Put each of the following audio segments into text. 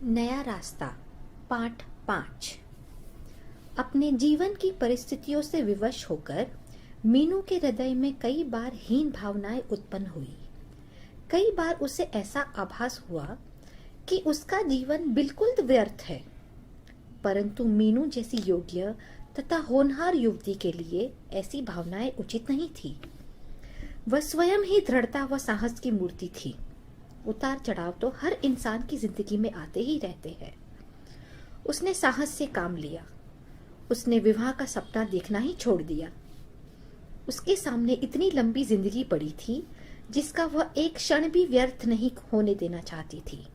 नया रास्ता पाठ 5। अपने जीवन की परिस्थितियों से विवश होकर मीनू के हृदय में कई बार हीन भावनाएं उत्पन्न हुई। कई बार उसे ऐसा आभास हुआ कि उसका जीवन बिल्कुल व्यर्थ है। परंतु मीनू जैसी योग्य तथा होनहार युवती के लिए ऐसी भावनाएं उचित नहीं थी। वह स्वयं ही दृढ़ता व साहस की मूर्ति थी। उतार चढ़ाव तो हर इंसान की जिंदगी में आते ही रहते हैं। उसने साहस से काम लिया। उसने विवाह का सपना देखना ही छोड़ दिया। उसके सामने इतनी लंबी जिंदगी पड़ी थी जिसका वह एक क्षण भी व्यर्थ नहीं होने देना चाहती थी।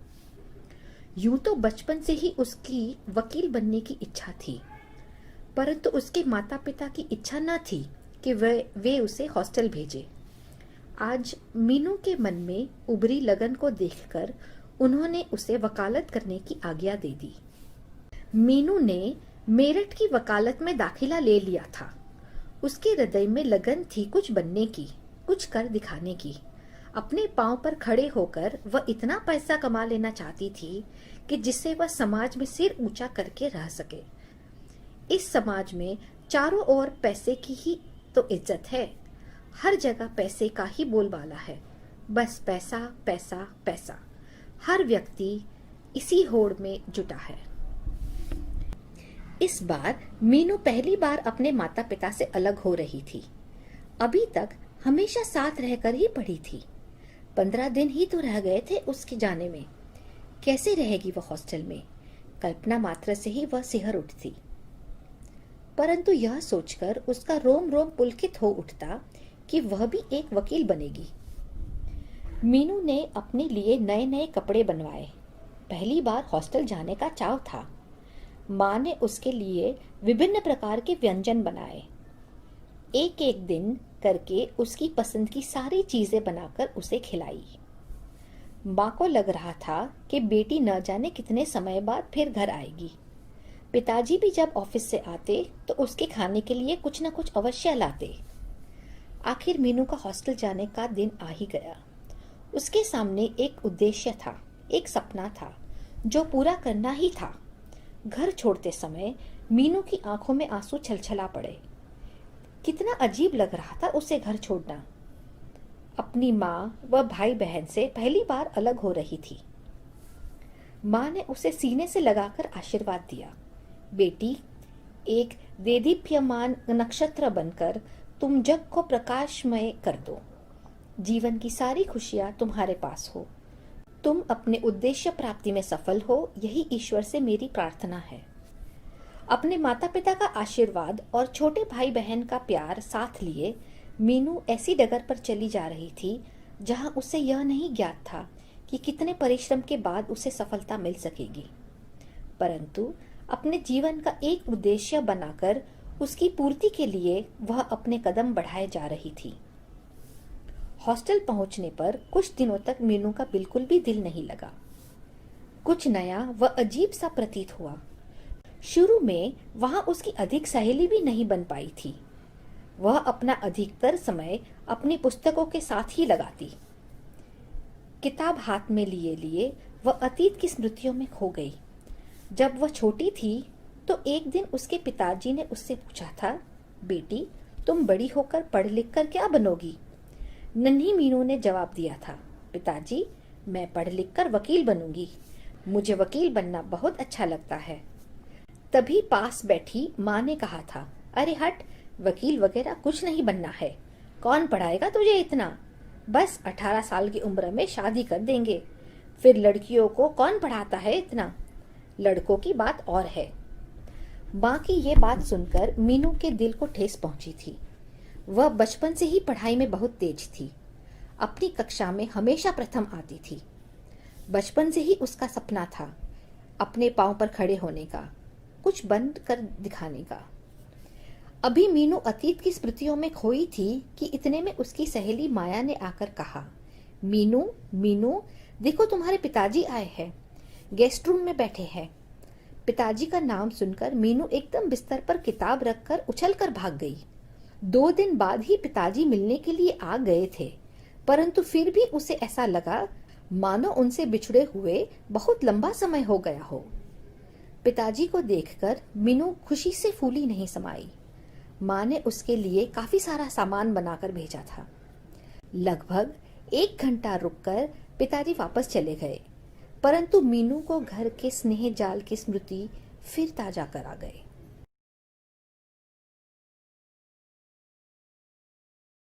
यूं तो बचपन से ही उसकी वकील बनने की इच्छा थी, परंतु उसके माता पिता की इच्छा न थी कि वे उसे हॉस्टल भेजे। आज मीनू के मन में उभरी लगन को देखकर उन्होंने उसे वकालत करने की आज्ञा दे दी। मीनू ने मेरठ की वकालत में दाखिला ले लिया था। उसके हृदय में लगन थी कुछ बनने की, कुछ कर दिखाने की। अपने पांव पर खड़े होकर वह इतना पैसा कमा लेना चाहती थी कि जिससे वह समाज में सिर ऊंचा करके रह सके। इस समाज में चारों ओर पैसे की ही तो इज्जत है। हर जगह पैसे का ही बोलबाला है। बस पैसा पैसा पैसा। हर व्यक्ति इसी होड़ में जुटा है। इस बार मीनू पहली बार अपने माता पिता से अलग हो रही थी। अभी तक हमेशा साथ रहकर ही पढ़ी थी। 15 दिन ही तो रह गए थे उसके जाने में। कैसे रहेगी वह हॉस्टल में? कल्पना मात्र से ही वह सिहर उठती। परंतु यह सोचकर उसका रोम रोम पुलकित हो उठता कि वह भी एक वकील बनेगी। मीनू ने अपने लिए नए नए कपड़े बनवाए। पहली बार हॉस्टल जाने का चाव था। माँ ने उसके लिए विभिन्न प्रकार के व्यंजन बनाए। एक एक दिन करके उसकी पसंद की सारी चीजें बनाकर उसे खिलाई। माँ को लग रहा था कि बेटी न जाने कितने समय बाद फिर घर आएगी। पिताजी भी जब ऑफिस से आते तो उसके खाने के लिए कुछ न कुछ अवश्य लाते। आखिर मीनू का हॉस्टल जाने का दिन आ ही गया। उसके सामने एक उद्देश्य था, एक सपना था जो पूरा करना ही था। घर छोड़ते समय मीनू की आंखों में आंसू छलछला पड़े। कितना अजीब लग रहा था उसे घर छोड़ना। अपनी माँ व भाई बहन से पहली बार अलग हो रही थी। माँ ने उसे सीने से लगाकर आशीर्वाद दिया। बेटी, एक देदीप्यमान नक्षत्र बनकर तुम जग को प्रकाशमय कर दो। जीवन की सारी खुशियां तुम्हारे पास हो। तुम अपने उद्देश्य प्राप्ति में सफल हो, यही ईश्वर से मेरी प्रार्थना है। अपने माता पिता का आशीर्वाद और छोटे भाई बहन का प्यार साथ लिए मीनू ऐसी डगर पर चली जा रही थी जहां उसे यह नहीं ज्ञात था कि कितने परिश्रम के बाद उसे सफलता मिल सकेगी। परंतु अपने जीवन का एक उद्देश्य बनाकर उसकी पूर्ति के लिए वह अपने कदम बढ़ाए जा रही थी। हॉस्टल पहुंचने पर कुछ दिनों तक मीनू का बिल्कुल भी दिल नहीं लगा। कुछ नया व अजीब सा प्रतीत हुआ। शुरू में वहां उसकी अधिक सहेली भी नहीं बन पाई थी। वह अपना अधिकतर समय अपनी पुस्तकों के साथ ही लगाती। किताब हाथ में लिए लिए वह अतीत की स्मृतियों में खो गई। जब वह छोटी थी तो एक दिन उसके पिताजी ने उससे पूछा था, बेटी, तुम बड़ी होकर पढ़ लिख कर क्या बनोगी? नन्ही मीनू ने जवाब दिया था, पिताजी, मैं पढ़ लिख कर वकील बनूंगी। मुझे वकील बनना बहुत अच्छा लगता है। तभी पास बैठी माँ ने कहा था, अरे हट, वकील वगैरह कुछ नहीं बनना है। कौन पढ़ाएगा तुझे इतना? बस 18 साल की उम्र में शादी कर देंगे। फिर लड़कियों को कौन पढ़ाता है इतना? लड़कों की बात और है। माँ की ये बात सुनकर मीनू के दिल को ठेस पहुंची थी। वह बचपन से ही पढ़ाई में बहुत तेज थी। अपनी कक्षा में हमेशा प्रथम आती थी। बचपन से ही उसका सपना था अपने पांव पर खड़े होने का, कुछ बन कर दिखाने का। अभी मीनू अतीत की स्मृतियों में खोई थी कि इतने में उसकी सहेली माया ने आकर कहा, मीनू, मीनू, देखो तुम्हारे पिताजी आए हैं, गेस्ट रूम में बैठे हैं। पिताजी का नाम सुनकर मीनू एकदम बिस्तर पर किताब रखकर उछलकर भाग गई। 2 दिन बाद ही पिताजी मिलने के लिए आ गए थे, परंतु फिर भी उसे ऐसा लगा मानो उनसे बिछड़े हुए बहुत लंबा समय हो गया हो। पिताजी को देखकर मीनू खुशी से फूली नहीं समाई। माँ ने उसके लिए काफी सारा सामान बनाकर भेजा था। लगभग 1 घंटा रुककर पिताजी वापस चले गए, परंतु मीनू को घर के स्नेह जाल की स्मृति फिर ताजा करा गए।